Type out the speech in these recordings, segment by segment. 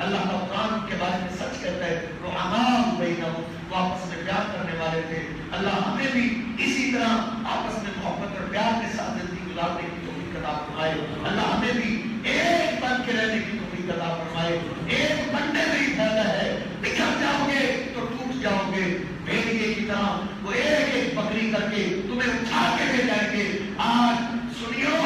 اللہ کا قرآن کے بارے میں سچ کہتا ہے رحماء بینہم، وہ آپس میں پیار کرنے والے تھے۔ اللہ ہمیں بھی اسی طرح آپس میں محبت اور پیار کے ساتھ زندگی گزارنے کی توفیق عطا فرمائے۔ اللہ ہمیں بھی ایک بن کے رہنے کی توفیق عطا فرمائے۔ ایک بننے میں ہی فائدہ ہے، بکھر جاؤ گے تو ٹوٹ جاؤ گے، بھیڑیے کی طرح وہ ایک ایک بکری کر کے تمہیں اٹھا کے لے جائیں گے۔ آج سنیو،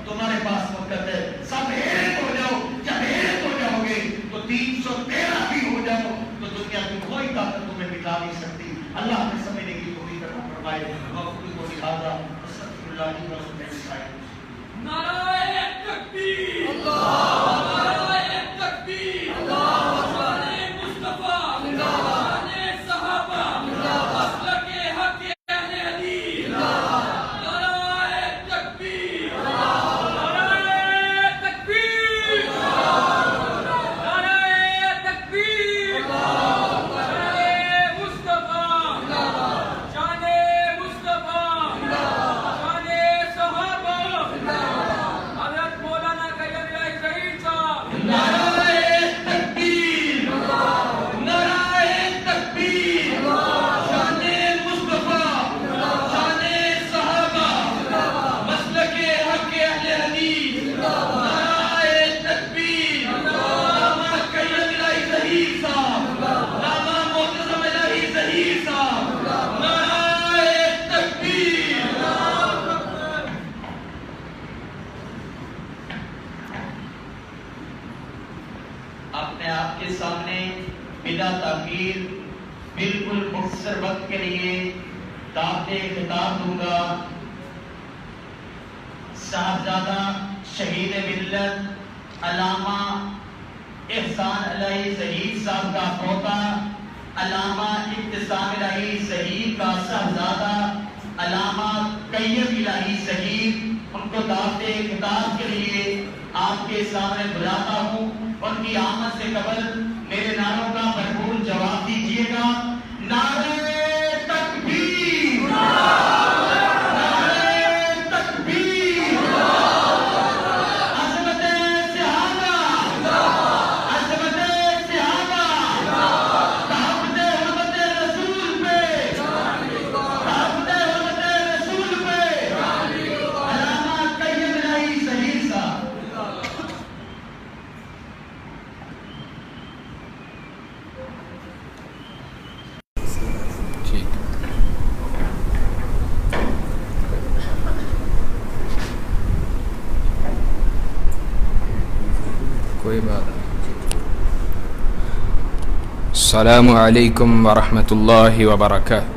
تمہارے پاس وقت ہے، سب ایک ہو جاؤ۔ جب ایک ہو جاؤ گے تو 313 بھی ہو جاؤ تو دنیا کی کوئی طاقت تمہیں مٹا نہیں سکتی۔ اللہ ہمیں سمجھنے کی توفیق عطا فرمائے۔ وقت کو لہٰذا استغفر اللہ لي ولكم جميعا۔ نعرہ تکبیر، نعرہ تکبیر، شان مصطفیٰ، شان صحابہ، مسلک حق اہل حدیث، نعرہ تکبیر، نعرہ تکبیر، نعرہ تکبیر، شان مصطفیٰ، شان مصطفیٰ، شان صحابہ، حضرت مولانا قیوم ظہیر صاحب، نعرہ تکبیر، نعرہ تکبیر، شان مصطفیٰ، شان صحابہ، مسلک حق اہل حدیث، نعرہ تکبیر، علامہ قیوم ظہیر صاحب، علامہ معتصم الہی ظہیر صاحب، نعرہ تکبیر۔ اپنے آپ کے سامنے بلا تاخیر بالکل مختصر وقت کے لیے دعوت خطاب دوں گا۔ صاحبزادہ شہید ملت علامہ احسان الہی ظہیر صاحب کا پوتا، علامہ ابتسام الہی ظہیر کا صاحبزادہ علامہ قیوم الہی ظہیر، ان کو دعوت خطاب کے لیے آپ کے سامنے بلاتا ہوں۔ ان کی آمد سے قبل میرے نعروں کا بھرپور جواب دیجیے گا۔ نعرہ تکبیر، نعرہ تکبیر، عظمت صحابہ، عظمت صحابہ، تحفظ حرمت رسول پہ، تحفظ حرمت رسول پہ، علامہ قیوم الہی ظہیر صاحب۔ کوئی بات نہیں۔ السلام علیکم ورحمۃ اللہ وبرکاتہ۔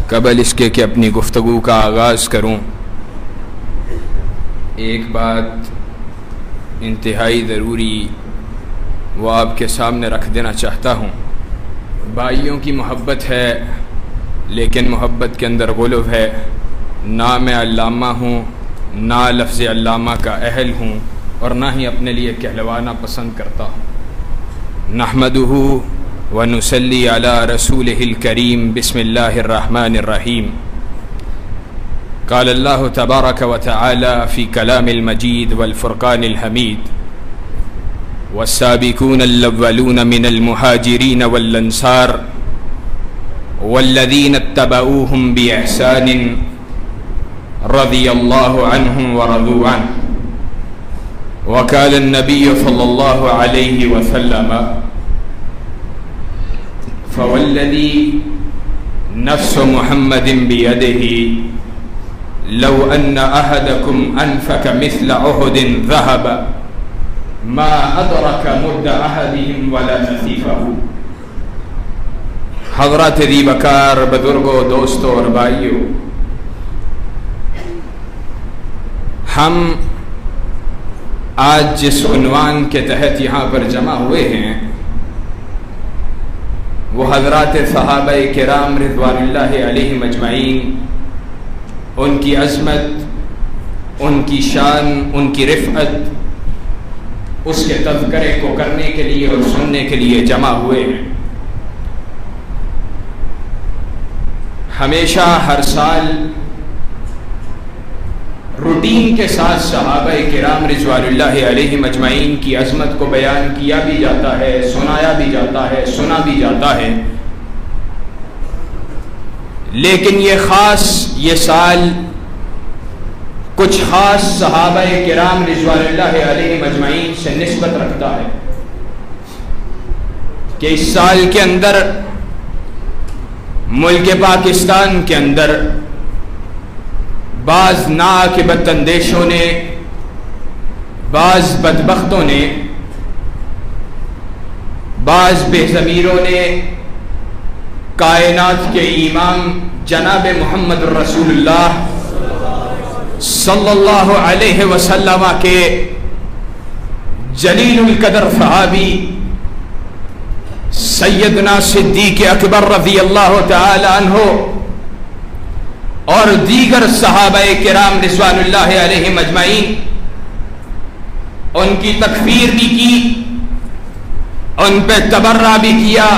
قبل اس کے کہ اپنی گفتگو کا آغاز کروں، ایک بات انتہائی ضروری وہ آپ کے سامنے رکھ دینا چاہتا ہوں۔ بھائیوں کی محبت ہے، لیکن محبت کے اندر غلو ہے۔ نہ میں علامہ ہوں، نہ لفظ علامہ کا اہل ہوں، اور نہ ہی اپنے لیے کہلوانا پسند کرتا ہوں۔ نحمدہ ونصلی علی رسولہ الکریم، بسم اللہ الرحمن الرحیم۔ قال اللہ تبارک وتعالی فی کلام المجید والفرقان الحمید، والسابقون الاولون من المہاجرین والانصار والذین اتبعوهم بإحسان رضی اللہ عنہم ورضوا عنہ۔ وقال النبی صلی اللہ علیہ وسلم فوالذی نفس محمد بیدہ لو ان احدکم انفق مثل احد ذهب ما ادرک مد احدهم ولا نصیفہ۔ حضرات ذی وقار بزرگوں، دوستوں اور بھائیوں، ہم آج جس عنوان کے تحت یہاں پر جمع ہوئے ہیں وہ حضرات صحابہ کرام رضوان اللہ علیہم اجمعین، ان کی عظمت، ان کی شان، ان کی رفعت، اس کے تذکرے کو کرنے کے لیے اور سننے کے لیے جمع ہوئے ہیں۔ ہمیشہ ہر سال روٹین کے ساتھ صحابہ کرام رضوان اللہ علیہم اجمعین کی عظمت کو بیان کیا بھی جاتا ہے، سنایا بھی جاتا ہے، سنا بھی جاتا ہے، لیکن یہ سال کچھ خاص صحابہ کرام رضوان اللہ علیہم اجمعین سے نسبت رکھتا ہے کہ اس سال کے اندر ملک پاکستان کے اندر بعض ناعاقبت اندیشوں نے، بعض بدبختوں نے، بعض بے ضمیروں نے کائنات کے امام جناب محمد رسول اللہ صلی اللہ علیہ وسلم کے جلیل القدر صحابی سیدنا صدیق اکبر رضی اللہ تعالی عنہ اور دیگر صحابہ کرام رضوان اللہ علیہم اجمعین ان کی تکفیر بھی کی، ان پہ تبرہ بھی کیا،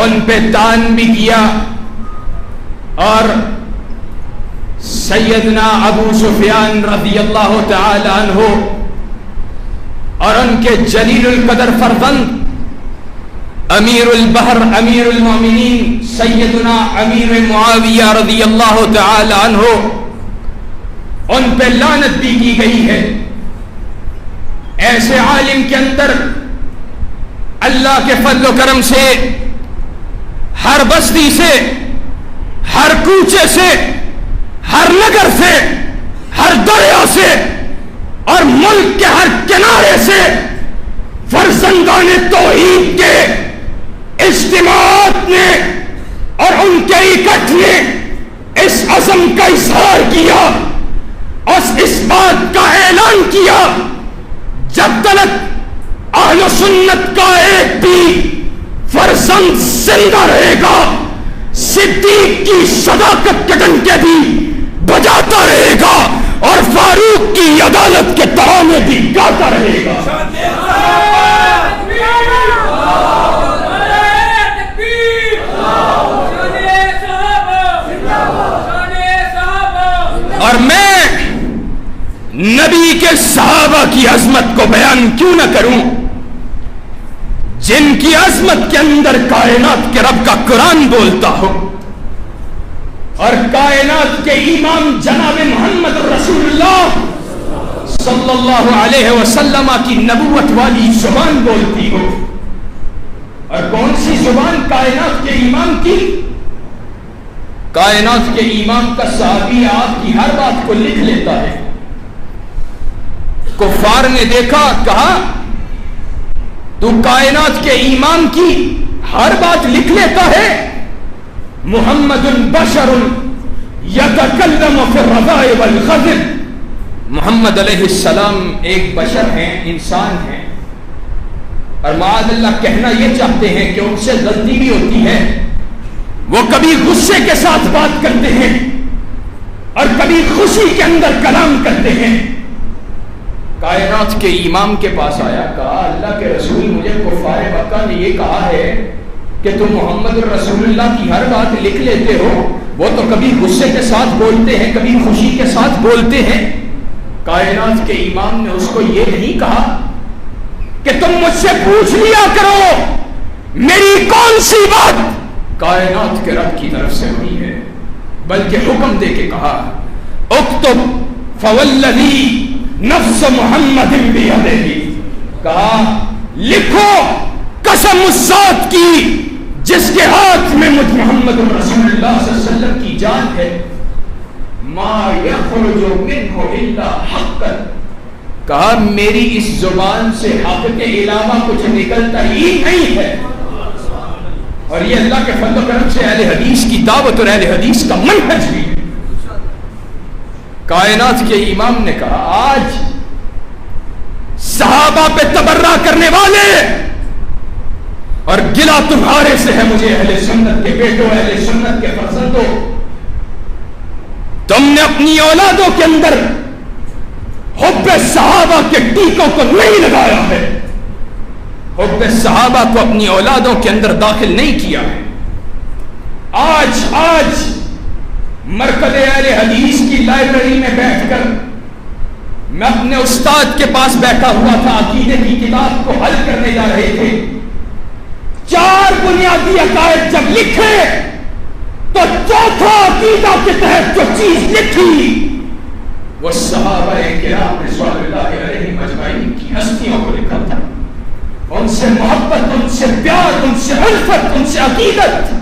ان پہ طعن بھی کیا، اور سیدنا ابو سفیان رضی اللہ تعالی عنہ اور ان کے جلیل القدر فرزند امیر البحر امیر المومنین سیدنا امیر معاویہ رضی اللہ تعالی عنہ ان پہ لعنت بھی کی گئی ہے۔ ایسے عالم کے اندر اللہ کے فضل و کرم سے ہر بستی سے، ہر کوچے سے، ہر نگر سے، ہر دریا سے اور ملک کے ہر کنارے سے فرزندان توحید کے اجتماعات نے اور ان کے اکٹھ نے اس عزم کا اظہار کیا اور اس بات کا اعلان کیا جب تک اہل سنت کا ایک بھی فرزند زندہ رہے گا صدیق کی صداقت کے ڈنکے بھی بجاتا رہے گا اور فاروق کی عدالت کے ترانے بھی گاتا رہے گا۔ اور میں نبی کے صحابہ کی عظمت کو بیان کیوں نہ کروں جن کی عظمت کے اندر کائنات کے رب کا قرآن بولتا ہو اور کائنات کے امام جناب محمد رسول اللہ صلی اللہ علیہ وسلم کی نبوت والی زبان بولتی ہو۔ اور کون سی زبان کائنات کے امام کی؟ کائنات کے امام کا صحابی آپ کی ہر بات کو لکھ لیتا ہے۔ کفار نے دیکھا، کہا تو کائنات کے امام کی ہر بات لکھ لیتا ہے؟ محمد بشر یتکلم فی الرضاء والغضب، محمد علیہ السلام ایک بشر ہیں، انسان ہیں، اور معاذ اللہ کہنا یہ چاہتے ہیں کہ ان سے غلطی بھی ہوتی ہے، وہ کبھی غصے کے ساتھ بات کرتے ہیں اور کبھی خوشی کے اندر کلام کرتے ہیں۔ کائنات کے امام کے پاس آیا، کہا اللہ کے رسول مجھے کفار مکہ نے یہ کہا ہے کہ تم محمد رسول اللہ کی ہر بات لکھ لیتے ہو، وہ تو کبھی غصے کے ساتھ بولتے ہیں کبھی خوشی کے ساتھ بولتے ہیں۔ کائنات کے امام نے اس کو یہ نہیں کہا کہ تم مجھ سے پوچھ لیا کرو میری کون سی بات کائنات کے رب کی طرف سے ہوئی ہے، بلکہ حکم دے کے کہا اکتب فوالذی نفس محمد بیدہ، کہا لکھو قسم اس ذات کی جس کے ہاتھ میں مجھ محمد رسول اللہ صلی اللہ علیہ وسلم کی جان ہے، ما یخرج منہ الا حقا، کہا میری اس زبان سے حق کے علاوہ کچھ نکلتا ہی نہیں ہے۔ اور یہ اللہ کے فضل و کرم سے اہل حدیث کی دعوت اور اہل حدیث کا منہج بھی ہے۔ کائنات کے امام نے کہا آج صحابہ پہ تبرہ کرنے والے اور گلہ تمہارے سے ہے مجھے اہل سنت کے بیٹوں، اہل سنت کے فرزندوں، تم نے اپنی اولادوں کے اندر حب صحابہ کے ٹیکوں کو نہیں لگایا ہے، حب صحابہ کو اپنی اولادوں کے اندر داخل نہیں کیا ہے۔ آج مرکز اہل حدیث کی لائبریری میں بیٹھ کر میں اپنے استاد کے پاس بیٹھا ہوا تھا، عقیدے کی کتاب کو حل کرنے جا رہے تھے. 4 بنیادی عقائد جب لکھے تو چوتھا عقیدہ کے تحت جو چیز لکھی وہ صحابہ کرام رضوان اللہ علیہم اجمعین کی ہستیوں کو لکھا تھا. ان سے محبت، ان سے پیار، ان سے الفت، ان سے عقیدت،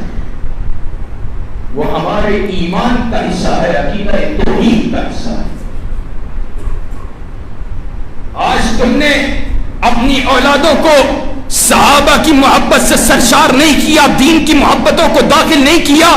وہ ہمارے ایمان کا حصہ ہے، عقیدہ توحید کا حصہ ہے. آج تم نے اپنی اولادوں کو صحابہ کی محبت سے سرشار نہیں کیا، دین کی محبتوں کو داخل نہیں کیا.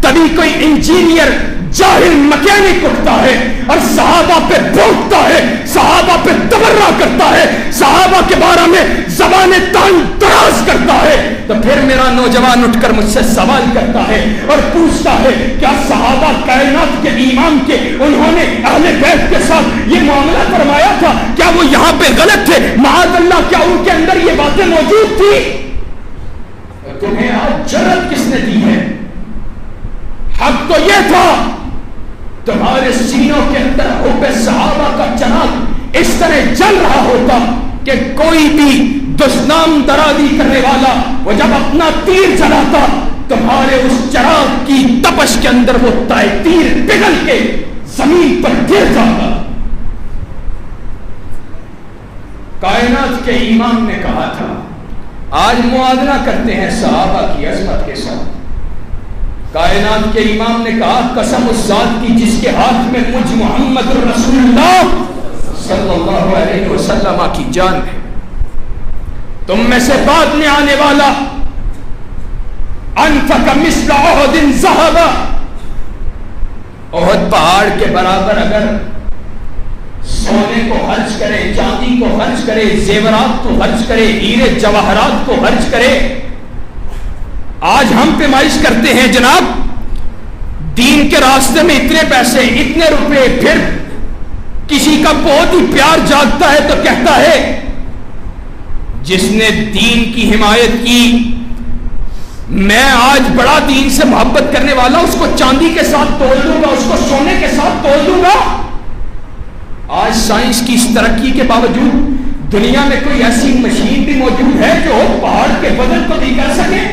کبھی کوئی انجینئر جاہل مکینک اٹھتا ہے اور صحابہ پہ بھونکتا ہے، صحابہ پہ تبرہ کرتا ہے، صحابہ کے بارے میں زبان تان دراز کرتا ہے، تو پھر میرا نوجوان اٹھ کر مجھ سے سوال کرتا ہے اور پوچھتا ہے کیا صحابہ کائنات کے امام کے انہوں نے اہل بیت کے ساتھ یہ معاملہ فرمایا تھا؟ کیا وہ یہاں پہ غلط تھے؟ معاذ اللہ، کیا ان کے اندر یہ باتیں موجود تھی؟ تمہیں آج جرأت کس نے دی ہے؟ حق تو یہ تھا تمہارے سینوں کے اندر حب صحابہ کا چراغ اس طرح جل رہا ہوتا کہ کوئی بھی دشنام درازی کرنے والا وہ جب اپنا تیر چلاتا تمہارے اس چراغ کی تپش کے اندر وہ تیر پگھل کے زمین پر گر جاتا. کائنات کے امام نے کہا تھا، آج موازنہ کرتے ہیں صحابہ کی عظمت کے ساتھ. کائنات کے امام نے کہا قسم اس ذات کی جس کے ہاتھ میں مجھ محمد رسول اللہ صلی اللہ علیہ وسلم کی جان ہے، تم میں سے بعد میں آنے والا انفق مثل احد ذهب، احد پہاڑ کے برابر اگر سونے کو خرچ کرے، چاندی کو خرچ کرے، زیورات کو خرچ کرے، ہیرے جواہرات کو خرچ کرے. آج ہم پیمائش کرتے ہیں جناب دین کے راستے میں اتنے پیسے، اتنے روپے، پھر کسی کا بہت ہی پیار جاگتا ہے تو کہتا ہے جس نے دین کی حمایت کی، میں آج بڑا دین سے محبت کرنے والا اس کو چاندی کے ساتھ تول دوں گا، اس کو سونے کے ساتھ تول دوں گا. آج سائنس کی اس ترقی کے باوجود دنیا میں کوئی ایسی مشین بھی موجود ہے جو پہاڑ کے وزن کو بھی کر سکے؟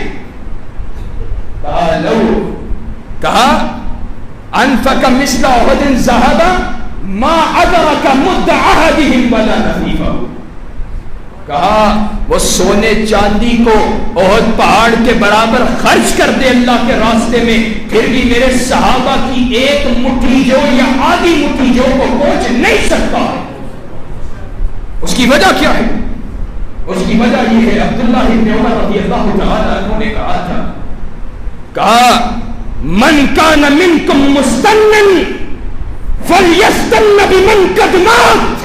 کہا انفق مثل احد ذهب ما ادرك مد احدهم ولا نفيفه. کہا وہ سونے چاندی کو احد پہاڑ کے برابر خرچ کر دے اللہ کے راستے میں، پھر بھی میرے صحابہ کی ایک مٹھی جو یا آدھی مٹھی جو کو پہنچ نہیں سکتا. اس کی وجہ کیا ہے؟ اس کی وجہ یہ ہے عبداللہ بن عمر رضی اللہ تعالی عنہ نے کہا تھا، کہا من کان منکم مستنن فلیستن بمن قد مات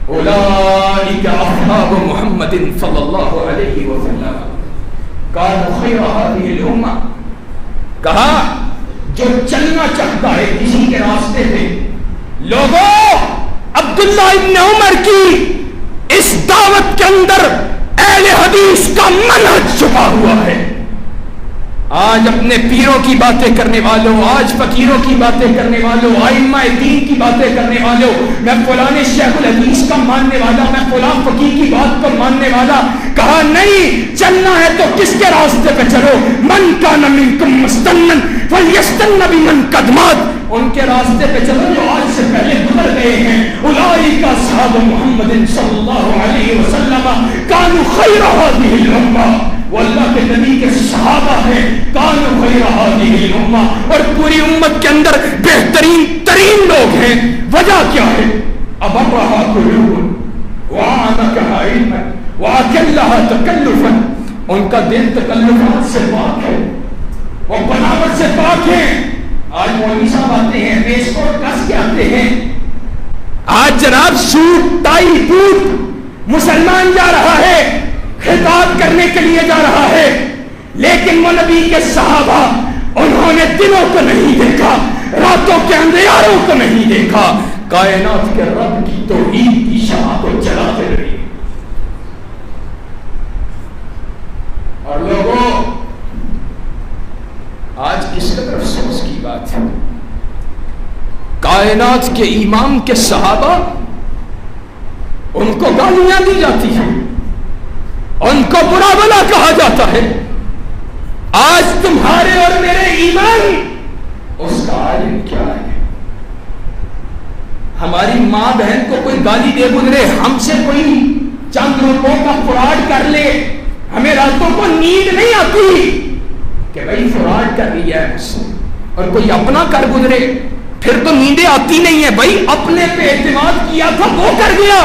اولئک اصحاب محمد صلی اللہ علیہ وسلم کانوا خیر هذه الامہ. کہا جو چلنا چاہتا ہے کسی کے راستے پہ، لوگوں عبداللہ ابن عمر کی اس دعوت کے اندر اہل حدیث کا منہج چھپا ہوا ہے. آج اپنے پیروں کی باتیں کرنے والوں، آج فقیروں کی باتیں کرنے والوں، ائمہ دین کی باتیں کرنے والوں، میں فلاں شیخ الحدیث کا ماننے والا، میں فلاں فقیر کی بات کو ماننے والا. کہا نہیں، چلنا ہے تو کس کے راستے پہ چلو، من کان منکم مستنن فلیستن بمن قد مات، ان کے راستے پہ چلو جو آج سے پہلے گزر گئے ہیں. اولئک اصحاب محمد صلی اللہ علیہ وسلم کانوا خیر هذه الامہ، وہ اللہ کے نبی کے صحابہ ہیں، کانوا خیر هذه الامہ، اور پوری امت کے اندر بہترین ترین لوگ ہیں. وجہ کیا ہے؟ ابرھا قلوب وعنکھا علما واکلھا تکلفا، ان کا دل تکلفات سے پاک ہے، وہ بناوٹ سے پاک ہے. آج مولوی صاحب آتے ہیں بیس کو کس کے آتے ہیں، آج جناب سوٹ ٹائی بوٹ مسلمان جا رہا ہے، خطاب کرنے کے لیے جا رہا ہے، لیکن وہ نبی کے صحابہ انہوں نے دنوں کو نہیں دیکھا، راتوں کے اندھیاروں کو نہیں دیکھا، کائنات کے رب کی توحید کی شمع کو جلاتے رہے. اور لوگوں آج کس قدر افسوس کی بات ہے کائنات کے امام کے صحابہ ان کو گالیاں دی جاتی ہیں، ان کو برا بلا کہا جاتا ہے. آج تمہارے اور میرے ایمان اس کا عالم کیا ہے؟ ہماری ماں بہن کو کوئی گالی دے گزرے، ہم سے کوئی چند روپوں کا فراڈ کر لے، ہمیں راتوں کو نیند نہیں آتی کہ بھائی فراڈ کر لیا ہے مجھ سے. اور کوئی اپنا کر گزرے پھر تو نیندیں آتی نہیں ہے، بھائی اپنے پہ اعتماد کیا تھا وہ کر گیا.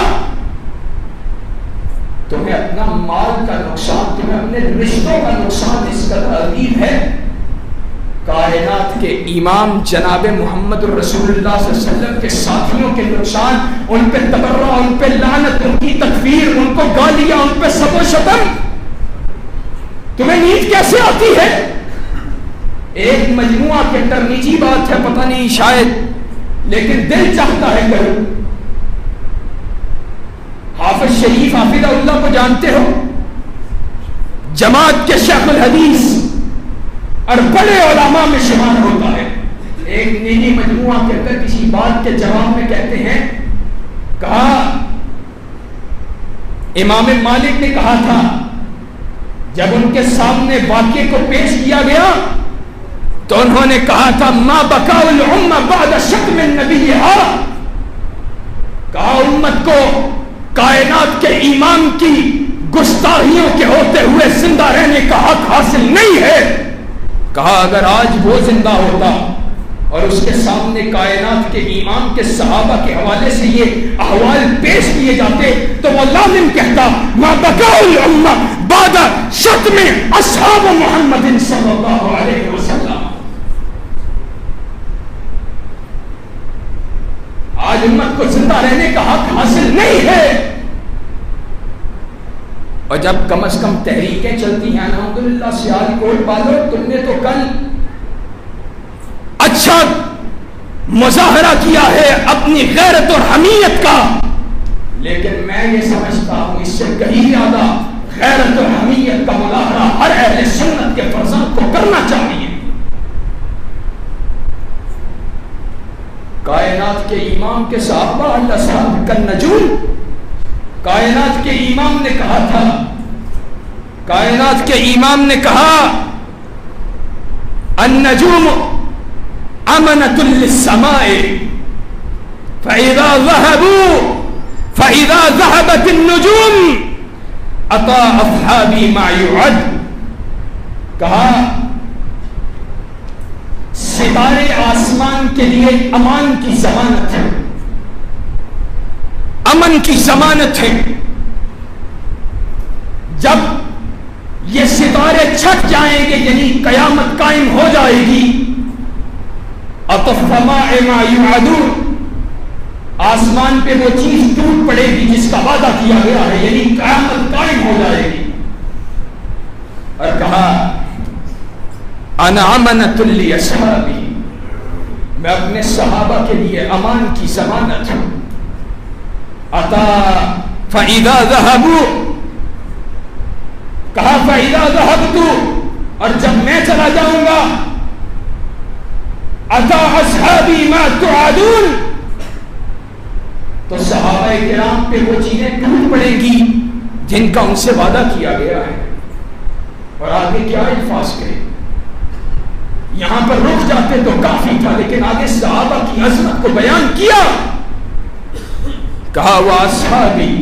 تمہیں اپنا مال کا نقصان، تمہیں اپنے رشتوں کا نقصان اس قدر عظیم ہے. کائنات کے امام جناب محمد رسول اللہ صلی اللہ علیہ وسلم کے ساتھیوں کے نقصان، ان پہ تبرع، ان پہ لعنت، ان کی تکفیر، ان کو گالیاں، ان پہ سب و شتم. تمہیں نیند کیسے آتی ہے؟ ایک مجموعہ کے اندر نجی بات ہے، پتہ نہیں شاید، لیکن دل چاہتا ہے کروں. حافظ شریف حافظ اللہ کو جانتے ہو، جماعت کے شیخ الحدیث اور بڑے علماء میں شمار ہوتا ہے. ایک نجی مجموعہ کے اندر کسی بات کے جواب میں کہتے ہیں، کہا امام مالک نے کہا تھا جب ان کے سامنے واقعے کو پیش کیا گیا تو انہوں نے کہا تھا ما بکا الامہ بعد شتم نبیہا، کہا امت کو کائنات کے امام کی گستاخیوں کے ہوتے ہوئے زندہ رہنے کا حق حاصل نہیں ہے. کہا اگر آج وہ زندہ ہوتا اور اس کے سامنے کائنات کے امام کے صحابہ کے حوالے سے یہ احوال پیش کیے جاتے تو وہ لازم کہتا ما بکا الامہ بعد شتم اصحاب محمد صلی اللہ علیہ وسلم. آج امت کو زندہ رہنے کا حق حاصل نہیں ہے. اور جب کم از کم تحریکیں چلتی ہیں الحمدللہ سیالکوٹ والوں، تم نے تو کل اچھا مظاہرہ کیا ہے اپنی غیرت اور حمیت کا، لیکن میں یہ سمجھتا ہوں اس سے کہیں زیادہ غیرت اور حمیت کا مظاہرہ ہر اہل سنت کے فرزند کو کرنا چاہیے. کائنات کے امام کے صحابہ اللہ صاحب کا نجوم، کائنات کے امام نے کہا تھا، کائنات کے امام نے کہا النجوم امنۃ للسماء فاذا ذهبت النجوم اطاع اصحابی ما يعد. کہا ستارے آسمان کے لیے امان کی ضمانت ہے، امن کی ضمانت ہے. جب یہ ستارے چھٹ جائیں گے یعنی قیامت قائم ہو جائے گی، اطفما ما یوعدون، آسمان پہ وہ چیز ٹوٹ پڑے گی جس کا وعدہ کیا گیا ہے، یعنی قیامت قائم ہو جائے گی. اور کہا انا امنۃ لاصحابی، میں اپنے صحابہ کے لیے امان کی ضمانت ہوں. اتا فاذا ذهبوا، کہا فاذا ذهبت، اور جب میں چلا جاؤں گا اتا اصحابی ما توعدون، تو صحابہ کرام پہ وہ چیزیں ٹوٹ پڑیں گی جن کا ان سے وعدہ کیا گیا ہے. اور آگے کیا الفاظ کرے، یہاں پر رک جاتے تو کافی تھا، لیکن آگے صحابہ کی عظمت کو بیان کیا. کہا واصحابی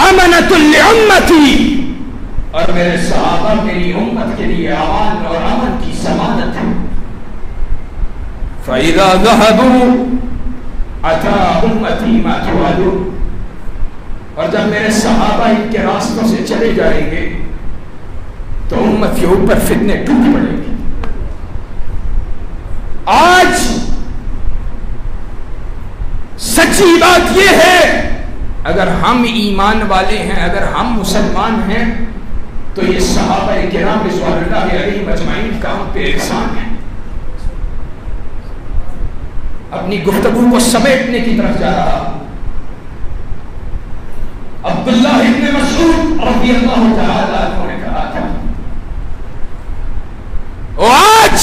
امنۃ لامتی، اور میرے صحابہ میری امت کے لیے امان اور امن کی ضمانت ہے. فاذا ذهبوا اتى امتی ما توعدون، اور جب میرے صحابہ ان کے راستوں سے چلے جائیں گے تو امت کے اوپر فتنے ٹوٹ پڑیں گے. آج سچی بات یہ ہے اگر ہم ایمان والے ہیں، اگر ہم مسلمان ہیں تو یہ صحابہ کرام رضوان اللہ علیہم اجمعین کا ہم پہ احسان ہے. اپنی گفتگو کو سمیٹنے کی طرف جا رہا عبداللہ ابن مسعود رضی اللہ تعالی عنہ نے کہا تھا، آج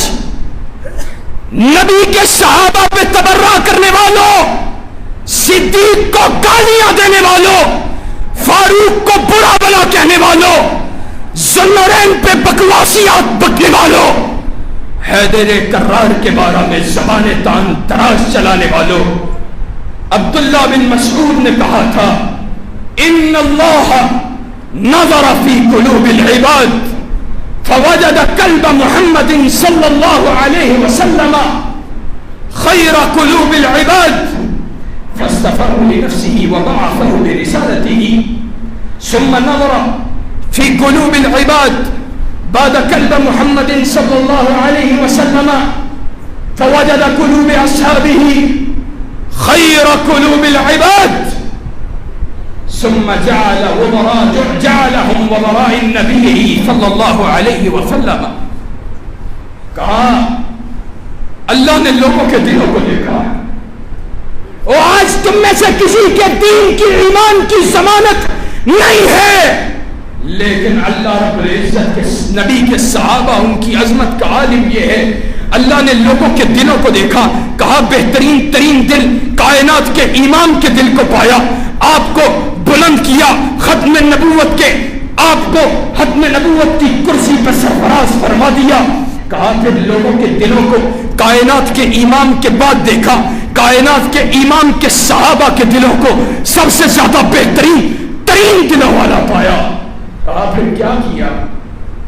نبی کے صحابہ پہ تبرہ کرنے والوں، صدیق کو گالیاں دینے والوں، فاروق کو برا بلا کہنے والوں، ذوالنورین پہ بکواسیات بکنے والوں، حیدر کرار کے بارے میں زبان تان تراش چلانے والوں، عبداللہ بن مسعود نے کہا تھا ان اللہ نظر فی قلوب العباد فوجد قلب محمد صلی اللہ علیہ وسلم خیر قلوب العباد فاصطفاه لنفسه وضعفه برسالته ثم نظر في قلوب العباد بعد قلب محمد صلى الله عليه وسلم فوجد قلوب أصحابه خير قلوب العباد ثم جعلهم وراء النبي صلى الله عليه وسلم. کہا اللہ نے لوگوں کے دلوں کو دیکھا اور آج تم میں سے کسی کے دین کی ایمان کی ضمانت نہیں ہے، لیکن اللہ رب العزت کے نبی کے صحابہ ان کی عظمت کا عالم یہ ہے، اللہ نے لوگوں کے دلوں کو دیکھا، کہا بہترین ترین دل کائنات کے امام کے دل کو پایا، آپ کو بلند کیا، ختم نبوت کے آپ کو ختم نبوت کی کرسی پر سرفراز فرما دیا. کہا پھر لوگوں کے دلوں کو کائنات کے امام کے بعد دیکھا، کائنات کے امام کے صحابہ کے دلوں کو سب سے زیادہ بہترین ترین دلوں والا پایا. کہا پھر کیا کیا؟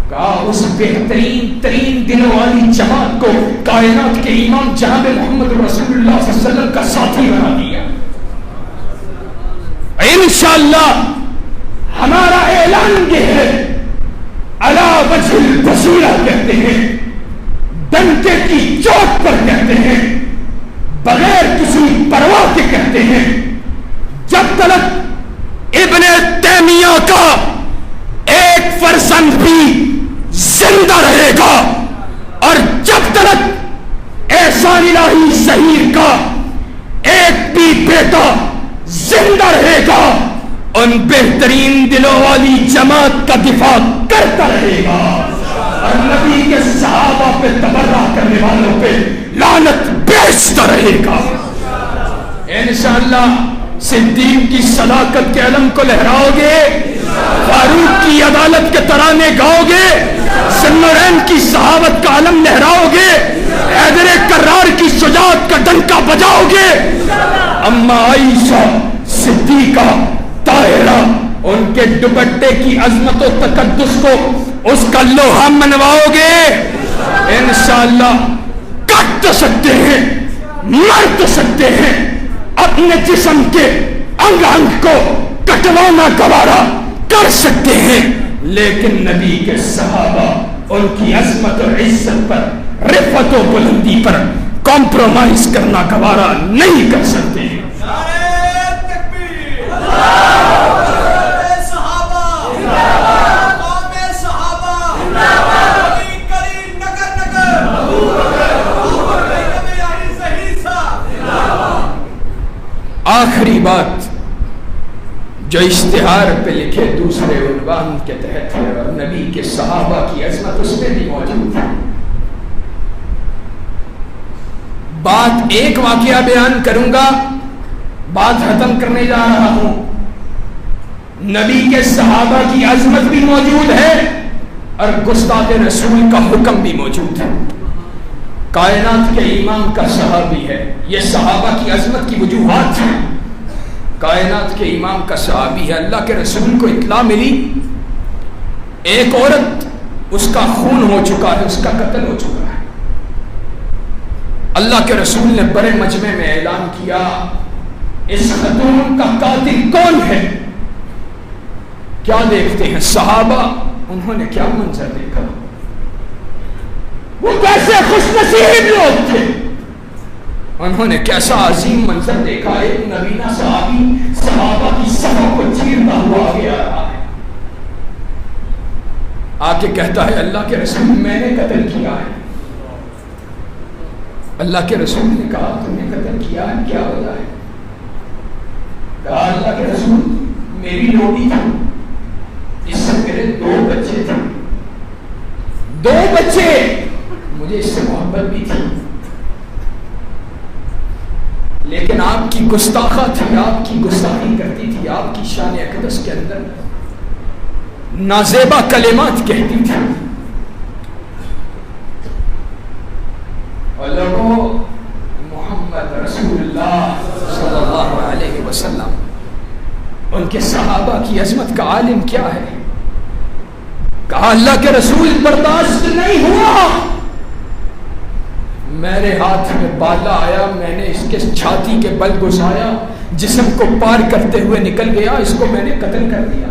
کہا اس بہترین ترین دلوں والی جماعت کو کائنات کے امام جناب محمد رسول اللہ صلی اللہ علیہ وسلم کا ساتھی بنا دیا. انشاءاللہ ہمارا اعلان یہ ہے، علی وجہ البصیرہ کہتے ہیں، ڈنکے کی چوٹ پر کہتے ہیں، بغیر کسی پرواہ کے کہتے ہیں، جب تک ابن تیمیہ کا ایک فرزند بھی زندہ رہے گا اور جب تک احسان الہی ظہیر کا ایک بھی بیٹا زندہ رہے گا، ان بہترین دلوں والی جماعت کا دفاع کرتا رہے گا اور نبی کے صحابہ پہ تبرہ کرنے والوں پہ لعنت بیچتا رہے گا. انشاءاللہ صدیق کی صداقت کے علم کو لہراؤ گے، فاروق کی عدالت کے ترانے گاؤ گے، ذوالنورین کی صحابت کا علم لہراؤ گے، حیدر کرار کی شجاعت کا ڈنکا بجاؤ گے، اما عائشہ صدیقہ طاہرہ ان کے دوپٹے کی عظمت و تقدس کو اس کا لوہا منواؤ گے. انشاءاللہ کٹ تو سکتے ہیں، مر تو سکتے ہیں، اپنے جسم کے انگ انگ کو کٹوانا گوارا کر سکتے ہیں، لیکن نبی کے صحابہ ان کی عظمت اور عزت پر، رفعت و بلندی پر کمپرومائز کرنا گوارا نہیں کر سکتے. آخری بات جو اشتہار پہ لکھے دوسرے عنوان کے تحت ہے اور نبی کے صحابہ کی عظمت اس میں بھی موجود ہے. بات ایک واقعہ بیان کروں گا، بات ختم کرنے جا رہا ہوں. نبی کے صحابہ کی عظمت بھی موجود ہے اور گستاخ رسول کا حکم بھی موجود ہے. کائنات کے امام کا صحابی ہے، یہ صحابہ کی عظمت کی وجوہات ہیں. کائنات کے امام کا صحابی ہے، اللہ کے رسول کو اطلاع ملی ایک عورت، اس کا خون ہو چکا ہے، اس کا قتل ہو چکا ہے. اللہ کے رسول نے بڑے مجمع میں اعلان کیا اس خاتون کا قاتل کون ہے؟ کیا دیکھتے ہیں صحابہ؟ انہوں نے کیا منظر دیکھا؟ وہ کیسے خوش نصیب لوگ تھے، انہوں نے کیسا عظیم منظر دیکھا. ایک نبینا صحابی صحابہ کی صفوں کو چیرتا ہوا آگے آ رہا ہے، آ کے کہتا ہے اللہ کے رسول میں نے قتل کیا ہے. اللہ کے رسول نے کہا تم نے قتل کیا ہے، کیا وجہ ہے؟ کہا اللہ کے رسول میری روٹی تھی، اس سے میرے 2 بچے تھے، 2 بچے، مجھے اس سے محبت بھی تھی، گستاخہ تھی، آپ کی گستاخی کرتی تھی، آپ کی شان اقدس کے اندر نازیبا کلمات کہتی تھی. اور لوگوں، محمد رسول اللہ صلی اللہ علیہ وسلم، ان کے صحابہ کی عظمت کا عالم کیا ہے؟ کہا اللہ کے رسول برداشت نہیں ہوا، میرے ہاتھ میں بالا آیا، میں نے اس کے چھاتی کے بل گھسایا، جسم کو پار کرتے ہوئے نکل گیا، اس کو میں نے قتل کر دیا.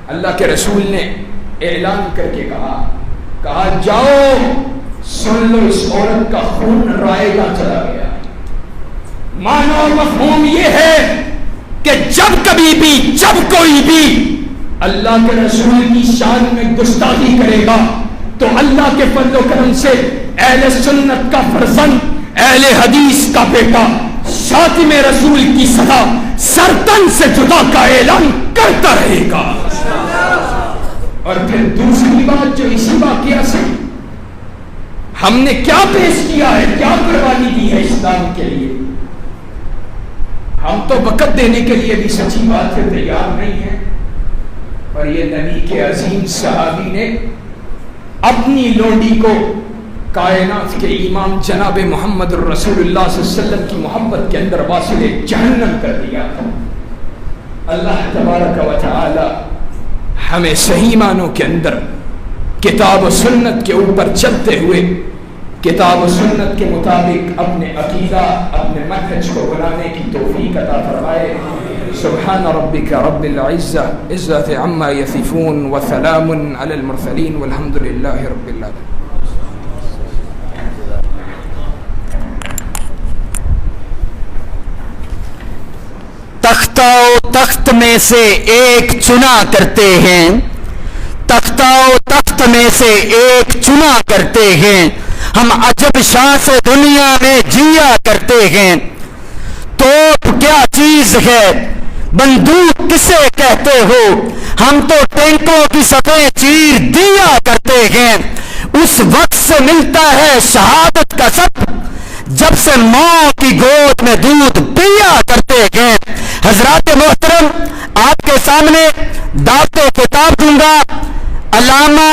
اللہ کے رسول نے اعلان کر کے کہا جاؤ سن لو، اس عورت کا خون رائے گا چلا گیا. معنی اور مفہوم یہ ہے کہ جب کبھی بھی، جب کوئی بھی اللہ کے رسول کی شان میں گستاخی کرے گا تو اللہ کے فضل و کرم سے اہل سنت کا فرزند، اہل حدیث کا بیٹا، شاتم رسول کی صدا سرتن سے جدا کا اعلان کرتا رہے گا. اور پھر دوسری بات جو اسی واقعہ سے ہم نے کیا پیش کیا ہے، کیا قربانی دی ہے اسلام کے لیے، ہم تو وقت دینے کے لیے بھی سچی بات ہے تیار نہیں ہیں. اور یہ نبی کے عظیم صحابی نے اپنی لونڈی کو کائنات کے امام جناب محمد رسول اللہ صلی اللہ علیہ وسلم کی محبت کے اندر واصل جہنم کر دیا تھا. اللہ تبارک و تعالی ہمیں صحیح معنوں کے اندر کتاب و سنت کے اوپر چلتے ہوئے کتاب و سنت کے مطابق اپنے عقیدہ، اپنے منہج کو بنانے کی توفیق عطا فرمائے. سبحان ربک رب العزة عما یصفون وسلام علی المرسلین والحمد للہ رب العالمین. تختہ و تخت میں سے ایک چنا کرتے ہیں، تختہ و تخت میں سے ایک چنا کرتے ہیں، ہم عجب شاہ سے دنیا میں جیا کرتے ہیں. توپ کیا چیز ہے، بندوق کسے کہتے ہو، ہم تو ٹینکوں کی صفیں چیر دیا کرتے ہیں. اس وقت سے ملتا ہے شہادت کا سب جب سے ماں کی گود میں دودھ پیا کرتے ہیں. حضرات محترم، آپ کے سامنے دعوت خطاب دوں گا. علامہ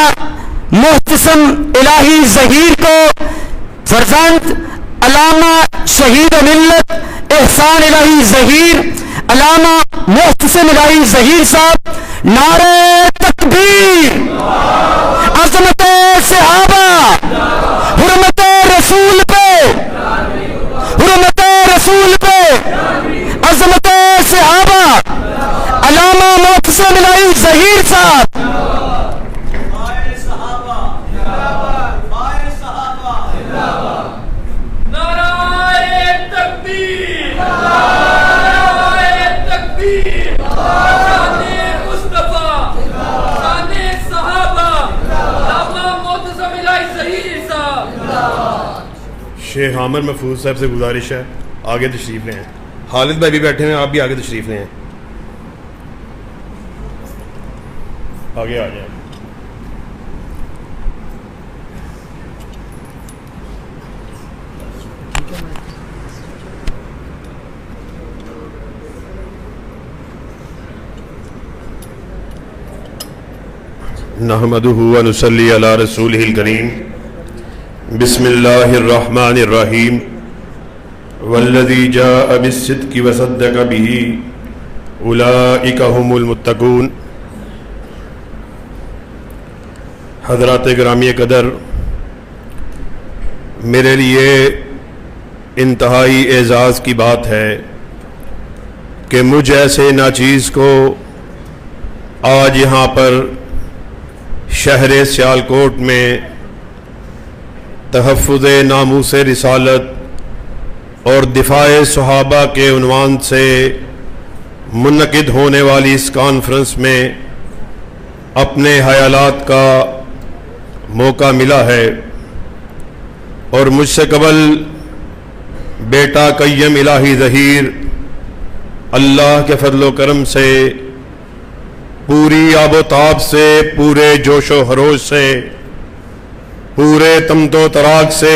محتسم الہی ظہیر کو فرزند علامہ شہید ملت احسان الہی ظہیر، علامہ محتسم الہی ظہیر صاحب، نعرہ تکبیر، عظمت صحابہ، حرمت رسول پہ، حرمت رسول پہ، عظمت صحابہ، علامہ محتسم الہی ظہیر صاحب. شیخ عامر محفوظ صاحب سے گزارش ہے آگے تشریف لیں. خالد بھائی بھی بیٹھے ہیں، آپ بھی آگے تشریف لیں، آگے آ جائیں. نحمدہ ونصلی علی رسولہ الکریم. بسم اللہ الرحمن الرحیم. والذی جاء بالصدق وصدق بہ اولئک هم المتقون. حضرات گرامی قدر، میرے لیے انتہائی اعزاز کی بات ہے کہ مجھ ایسے ناچیز کو آج یہاں پر شہر سیالکوٹ میں تحفظ ناموس رسالت اور دفاع صحابہ کے عنوان سے منعقد ہونے والی اس کانفرنس میں اپنے خیالات کا موقع ملا ہے. اور مجھ سے قبل بیٹا قیم الہی ظہیر اللہ کے فضل و کرم سے پوری آب و تاب سے، پورے جوش و خروش سے، پورے تمت و تراغ سے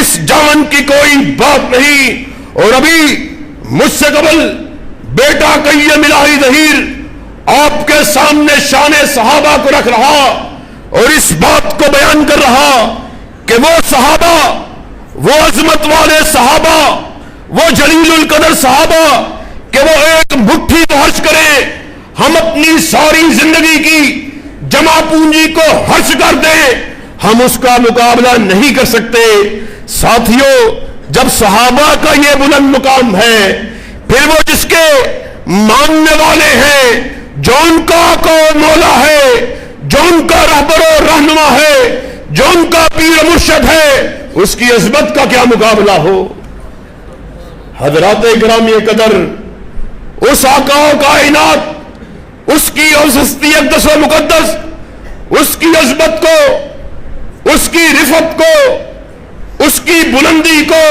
اس جان کی کوئی بات نہیں. اور ابھی مجھ سے قبل بیٹا قیم الہی ظہیر آپ کے سامنے شان صحابہ کو رکھ رہا اور اس بات کو بیان کر رہا کہ وہ صحابہ، وہ عظمت والے صحابہ، وہ جلیل القدر صحابہ کہ وہ ایک مٹھی تو خرچ کریں، ہم اپنی ساری زندگی کی جمع پونجی کو خرچ کر دیں، ہم اس کا مقابلہ نہیں کر سکتے. ساتھیوں، جب صحابہ کا یہ بلند مقام ہے، پھر وہ جس کے ماننے والے ہیں، جو ان کا آقا و مولا ہے، جو ان کا رہبر و رہنما ہے، جو ان کا پیر مرشد ہے، اس کی عظمت کا کیا مقابلہ ہو. حضرات گرامی قدر، اس آقا و کائنات، اس کی ہستی اقدس و مقدس، اس کی عظمت کو، اس کی رفعت کو، اس کی بلندی کو،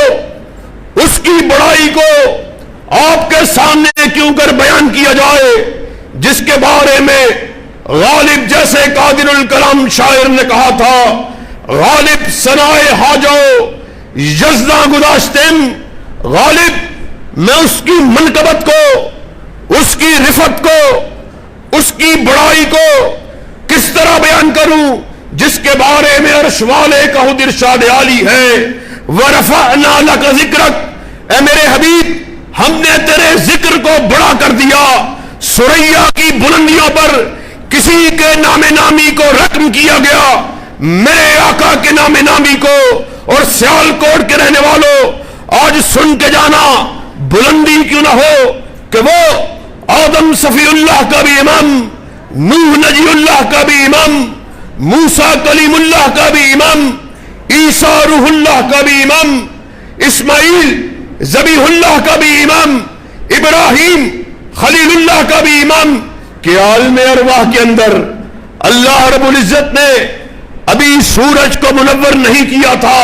اس کی بڑائی کو آپ کے سامنے کیوں کر بیان کیا جائے، جس کے بارے میں غالب جیسے قادر الکلام شاعر نے کہا تھا، غالب ثنائے حاجو یزداں گذاشتم. غالب، میں اس کی منقبت کو، اس کی رفعت کو، اس کی بڑائی کو کس طرح بیان کروں جس کے بارے میں عرش والے کا خود ارشاد عالی ہے، وَرَفَعْنَا لَكَ ذِكْرَكَ. اے میرے حبیب، ہم نے تیرے ذکر کو بڑا کر دیا. سریا کی بلندیوں پر کسی کے نام نامی کو رقم کیا گیا، میرے آقا کے نام نامی کو. اور سیال کوٹ کے رہنے والوں، آج سن کے جانا، بلندی کیوں نہ ہو کہ وہ آدم صفی اللہ کا بھی امام، نوح نجی اللہ کا بھی امام، موسیٰ کلیم اللہ کا بھی امام، عیسیٰ روح اللہ کا بھی امام، اسماعیل ذبیح اللہ کا بھی امام، ابراہیم خلیل اللہ کا بھی امام، کہ عالم ارواح کے اندر اللہ رب العزت نے ابھی سورج کو منور نہیں کیا تھا،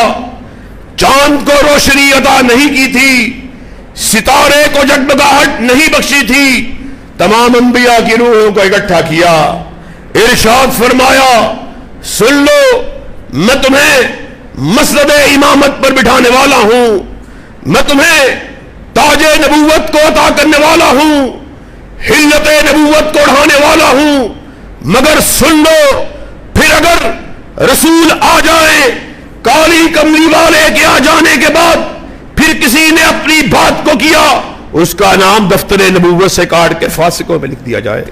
چاند کو روشنی عطا نہیں کی تھی، ستارے کو جگمگاہٹ نہیں بخشی تھی، تمام انبیاء کی روحوں کو اکٹھا کیا. ارشاد فرمایا، سن لو، میں تمہیں مسند امامت پر بٹھانے والا ہوں، میں تمہیں تاج نبوت کو عطا کرنے والا ہوں، حلت نبوت کو اڑھانے والا ہوں. مگر سن لو، پھر اگر رسول آ جائیں، کالی کملی والے کے آ جانے کے بعد پھر کسی نے اپنی بات کو کیا، اس کا نام دفتر نبوت سے کاٹ کے فاسقوں میں لکھ دیا جائے.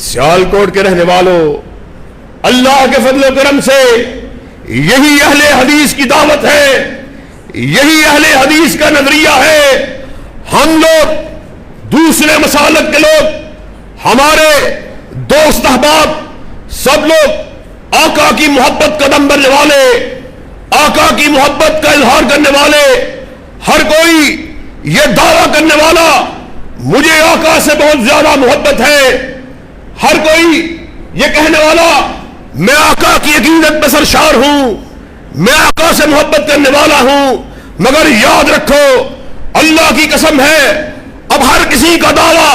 سیالکوٹ کے رہنے والوں، اللہ کے فضل و کرم سے یہی اہل حدیث کی دعوت ہے، یہی اہل حدیث کا نظریہ ہے. ہم لوگ دوسرے مسالک کے لوگ، ہمارے دوست احباب، سب لوگ آقا کی محبت کا دم بھرنے والے، آقا کی محبت کا اظہار کرنے والے، ہر کوئی یہ دعویٰ کرنے والا مجھے آقا سے بہت زیادہ محبت ہے، ہر کوئی یہ کہنے والا میں آقا کی عقیدت پر سرشار ہوں، میں آقا سے محبت کرنے والا ہوں. مگر یاد رکھو، اللہ کی قسم ہے، اب ہر کسی کا دعویٰ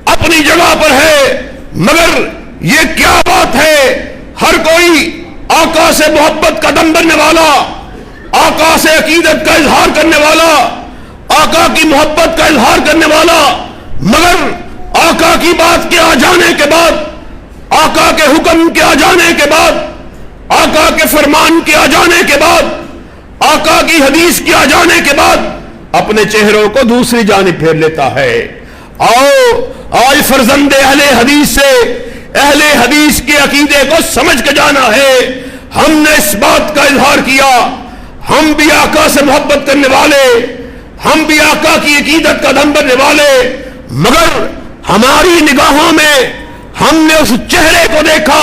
اپنی جگہ پر ہے، مگر یہ کیا بات ہے، ہر کوئی آقا سے محبت کا دم بھرنے والا، آقا سے عقیدت کا اظہار کرنے والا، آقا کی محبت کا اظہار کرنے والا، مگر آقا کی بات کے آ جانے کے بعد، آقا کے حکم کے آ جانے کے بعد، آقا کے فرمان کے آ جانے کے بعد، آقا کی حدیث کے آ جانے کے بعد اپنے چہروں کو دوسری جانب پھیر لیتا ہے. آؤ آج فرزند اہل حدیث سے اہل حدیث کے عقیدے کو سمجھ کے جانا ہے. ہم نے اس بات کا اظہار کیا، ہم بھی آقا سے محبت کرنے والے، ہم بھی آقا کی عقیدت کا دم بھرنے والے، مگر ہماری نگاہوں میں ہم نے اس چہرے کو دیکھا،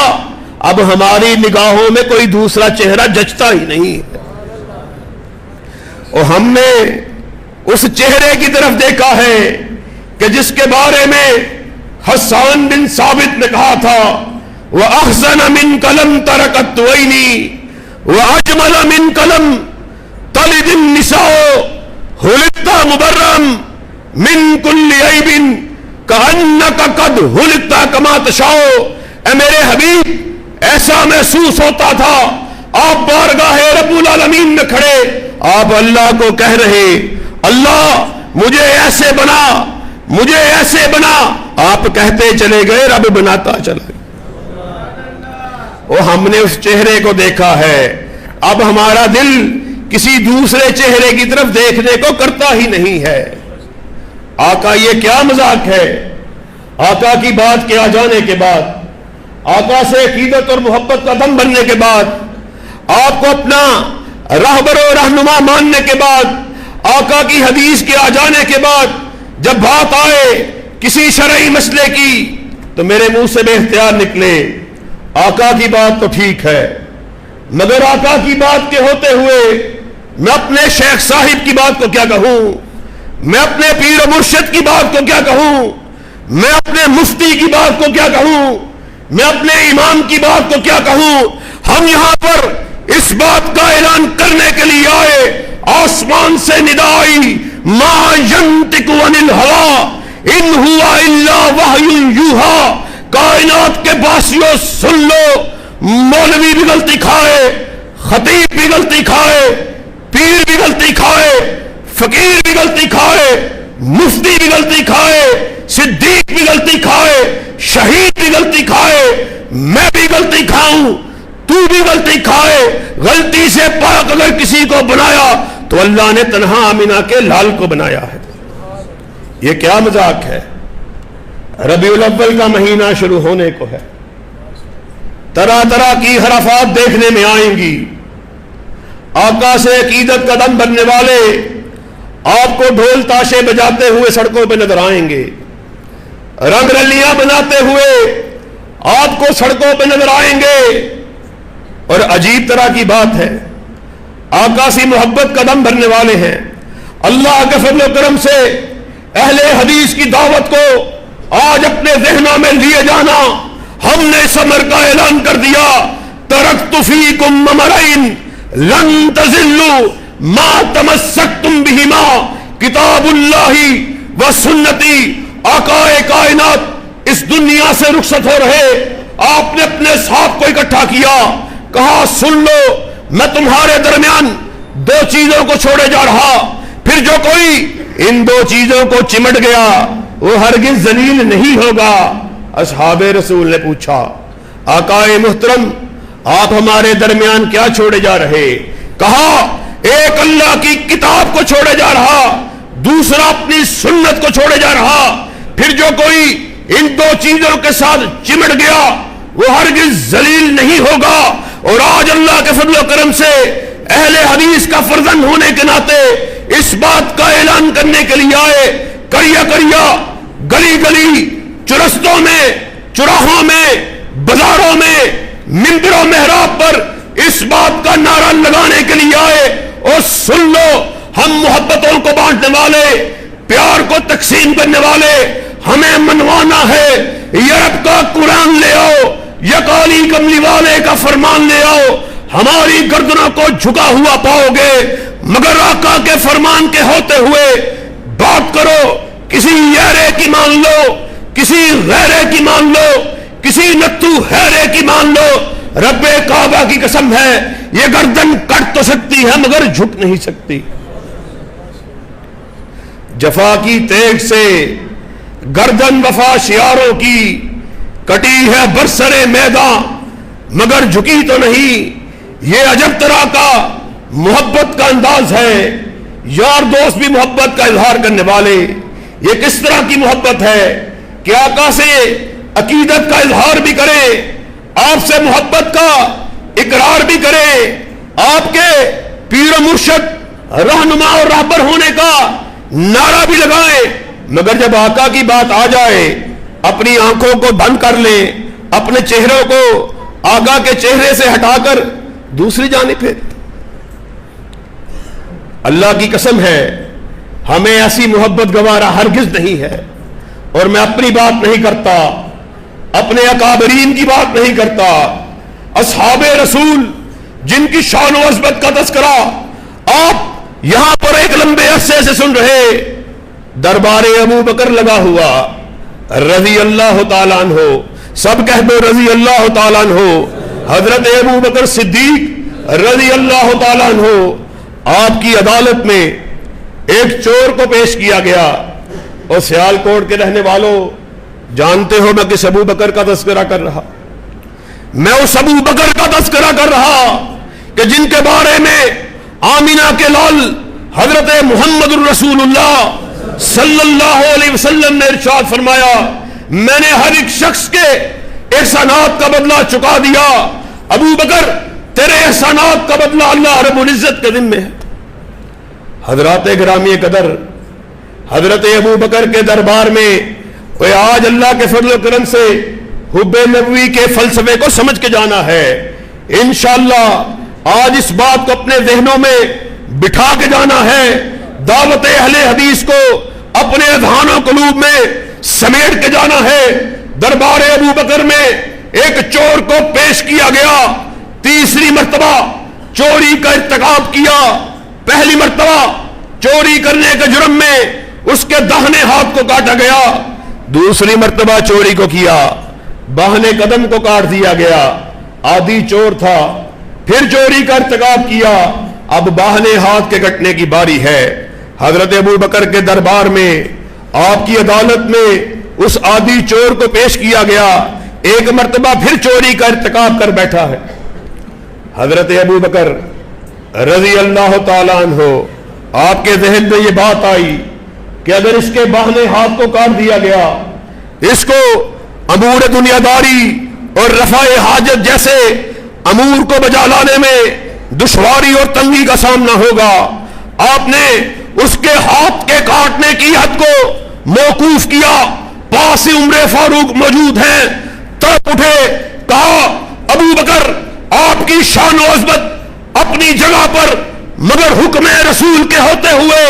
اب ہماری نگاہوں میں کوئی دوسرا چہرہ جچتا ہی نہیں، اور ہم نے اس چہرے کی طرف دیکھا ہے کہ جس کے بارے میں حسان بن ثابت نے کہا تھا، وَأَحْسَنَ مِنْكَ لَمْ تَرَ قَطُّ عَيْنِي وَأَجْمَلَ مِنْكَ لَمْ تَلِدِ النِّسَاءُ خُلِقْتَ مُبَرًّا مِنْ كُلِّ عَيْبٍ كَأَنَّكَ قَدْ خُلِقْتَ كَمَا تَشَاءُ. اے میرے حبیب، ایسا محسوس ہوتا تھا آپ بارگاہ رب العالمین میں کھڑے آپ اللہ کو کہہ رہے اللہ مجھے ایسے بنا، مجھے ایسے بنا، آپ کہتے چلے گئے، رب بناتا چلا گیا۔ وہ ہم نے اس چہرے کو دیکھا ہے، اب ہمارا دل کسی دوسرے چہرے کی طرف دیکھنے کو کرتا ہی نہیں ہے۔ آقا یہ کیا مذاق ہے؟ آقا کی بات کے آ جانے کے بعد، آقا سے عقیدت اور محبت کا دم بننے کے بعد، آپ کو اپنا رہبر و رہنما ماننے کے بعد، آقا کی حدیث کے آ جانے کے بعد، جب بات آئے کسی شرعی مسئلے کی تو میرے منہ سے بے اختیار نکلے آقا کی بات تو ٹھیک ہے، مگر آقا کی بات کے ہوتے ہوئے میں اپنے شیخ صاحب کی بات کو کیا کہوں، میں اپنے پیر و مرشد کی بات کو کیا کہوں، میں اپنے مفتی کی بات کو کیا کہوں، میں اپنے امام کی بات کو کیا کہوں۔ ہم یہاں پر اس بات کا اعلان کرنے کے لیے آئے، آسمان سے ندا آئی ما ینطق عن الہوی ان ہوا الا وحی یوحی، کائنات کے باسیوں سن لو، مولوی بھی غلطی کھائے، خطیب بھی غلطی کھائے، پیر بھی غلطی کھائے، فقیر بھی غلطی کھائے، مفتی بھی غلطی کھائے، صدیق بھی غلطی کھائے، شہید بھی غلطی کھائے، میں بھی غلطی کھاؤں، تو بھی غلطی کھائے۔ غلطی سے پاک اگر کسی کو بنایا تو اللہ نے تنہا آمینہ کے لال کو بنایا ہے۔ یہ کیا مذاق ہے؟ ربیع الاول کا مہینہ شروع ہونے کو ہے، طرح طرح کی حرفات دیکھنے میں آئیں گی، آقا سے عقیدت کا دم بننے والے آپ کو ڈھول تاشے بجاتے ہوئے سڑکوں پہ نظر آئیں گے، رنگ رلیاں بناتے ہوئے آپ کو سڑکوں پہ نظر آئیں گے۔ اور عجیب طرح کی بات ہے، آقا سے محبت کا دم بھرنے والے ہیں، اللہ کے فضل و کرم سے اہل حدیث کی دعوت کو آج اپنے ذہنوں میں لیے جانا، ہم نے اس امر کا اعلان کر دیا ترکت فیکم امرین لن تضلوا ما تمسکتم بہما کتاب اللہ و سنتی۔ آقا کائنات اس دنیا سے رخصت ہو رہے، آپ نے اپنے صحابہ کو اکٹھا کیا، کہا سن لو میں تمہارے درمیان دو چیزوں کو چھوڑے جا رہا، پھر جو کوئی ان دو چیزوں کو چمٹ گیا وہ ہرگز ذلیل نہیں ہوگا۔ اصحاب رسول نے پوچھا آقا محترم آپ ہمارے درمیان کیا چھوڑے جا رہے؟ کہا ایک اللہ کی کتاب کو چھوڑے جا رہا، دوسرا اپنی سنت کو چھوڑے جا رہا، پھر جو کوئی ان دو چیزوں کے ساتھ چمٹ گیا وہ ہرگز ذلیل نہیں ہوگا۔ اور آج اللہ کے فضل و کرم سے اہل حدیث کا فرزند ہونے کے ناطے اس بات کا اعلان کرنے کے لیے آئے، کریا کریا گلی گلی چرستوں میں، چراہوں میں، بازاروں میں، منبر و محراب پر اس بات کا نعرہ لگانے کے لیے آئے اور سن لو ہم محبتوں کو بانٹنے والے، پیار کو تقسیم کرنے والے، ہمیں منوانا ہے، یورپ کا قرآن لے آؤ یا کالی کملی والے کا فرمان لے آؤ، ہماری گردنوں کو جھکا ہوا پاؤ گے، مگر آقا کے فرمان کے ہوتے ہوئے بات کرو، کسی یارے کی مان لو، کسی غیرے کی مان لو، کسی نتو حیرے کی مان لو، رب کعبہ کی قسم ہے یہ گردن کٹ تو سکتی ہے مگر جھک نہیں سکتی۔ جفا کی تیغ سے گردن وفا شیاروں کی کٹی ہے برسرے میدان مگر جھکی تو نہیں۔ یہ عجب طرح کا محبت کا انداز ہے، یار دوست بھی محبت کا اظہار کرنے والے، یہ کس طرح کی محبت ہے کہ آقا سے عقیدت کا اظہار بھی کرے، آپ سے محبت کا اقرار بھی کرے، آپ کے پیر و مرشد رہنما اور رہبر ہونے کا نعرہ بھی لگائے، مگر جب آقا کی بات آ جائے اپنی آنکھوں کو بند کر لیں، اپنے چہروں کو آقا کے چہرے سے ہٹا کر دوسری جانب پھر۔ اللہ کی قسم ہے ہمیں ایسی محبت گوارا ہرگز نہیں ہے، اور میں اپنی بات نہیں کرتا، اپنے اکابرین کی بات نہیں کرتا، اصحاب رسول جن کی شان و عظمت کا تذکرہ آپ یہاں پر ایک لمبے عرصے سے سن رہے، دربار ابو بکر لگا ہوا، رضی اللہ تعالیٰ عنہ، سب کہہ دو رضی اللہ تعالیٰ عنہ، حضرت ابو بکر صدیق رضی اللہ تعالیٰ عنہ آپ کی عدالت میں ایک چور کو پیش کیا گیا. اور سیالکوٹ کے رہنے والوں جانتے ہو میں کس ابو بکر کا تذکرہ کر رہا؟ میں اس ابو بکر کا تذکرہ کر رہا کہ جن کے بارے میں آمینہ کے لال حضرت محمد الرسول اللہ صلی اللہ علیہ وسلم نے ارشاد فرمایا میں نے ہر ایک شخص کے احسانات کا بدلہ چکا دیا. ابو بکر تیرے احسانات کا بدلہ اللہ رب العزت کے ذمہ ہے. حضرات گرامی قدر حضرت ابو بکر کے دربار میں کوئی آج اللہ کے فضل و کرم سے حب نبوی کے فلسفے کو سمجھ کے جانا ہے. انشاءاللہ آج اس بات کو اپنے ذہنوں میں بٹھا کے جانا ہے. دعوت اہل حدیث کو اپنے اذہان و قلوب میں سمیٹ کے جانا ہے. دربار ابو بکر میں ایک چور کو پیش کیا گیا. تیسری مرتبہ چوری کا ارتکاب کیا. پہلی مرتبہ چوری کرنے کے جرم میں اس کے داہنے ہاتھ کو کاٹا گیا. دوسری مرتبہ چوری کو کیا باہنے قدم کو کاٹ دیا گیا. آدھی چور تھا پھر چوری کا ارتکاب کیا. اب باہنے ہاتھ کے کٹنے کی باری ہے. حضرت ابو بکر کے دربار میں آپ کی عدالت میں اس آدھی چور کو پیش کیا گیا. ایک مرتبہ پھر چوری کا ارتکاب کر بیٹھا ہے. حضرت ابو بکر رضی اللہ تعالیٰ عنہ آپ کے ذہن میں یہ بات آئی کہ اگر اس کے باہنے ہاتھ کو کاٹ دیا گیا اس کو امور دنیا داری اور رفع حاجت جیسے امور کو بجا لانے میں دشواری اور تنگی کا سامنا ہوگا. آپ نے اس کے ہاتھ کے کاٹنے کی حد کو موقوف کیا. پاس عمر فاروق موجود ہیں. تڑپ اٹھے کہا ابو بکر آپ کی شان و عظمت اپنی جگہ پر مگر حکم رسول کے ہوتے ہوئے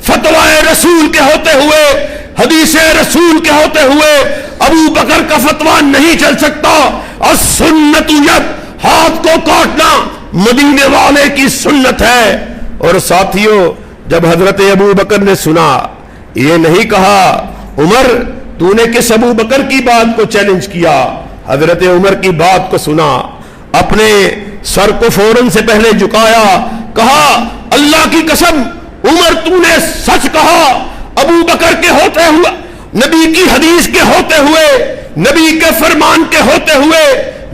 فتوائے رسول کے ہوتے ہوئے حدیث رسول کے ہوتے ہوئے ابو بکر کا فتویٰ نہیں چل سکتا. السنت ید ہاتھ کو کاٹنا مدینے والے کی سنت ہے. اور ساتھیوں جب حضرت ابو بکر نے سنا یہ نہیں کہا عمر تو نے کس ابو بکر کی بات کو چیلنج کیا. حضرت عمر کی بات کو سنا اپنے سر کو فوراً سے پہلے جھکایا کہا اللہ کی قسم عمر تو نے سچ کہا. ابو بکر کے ہوتے ہوئے نبی کی حدیث کے ہوتے ہوئے نبی کے فرمان کے ہوتے ہوئے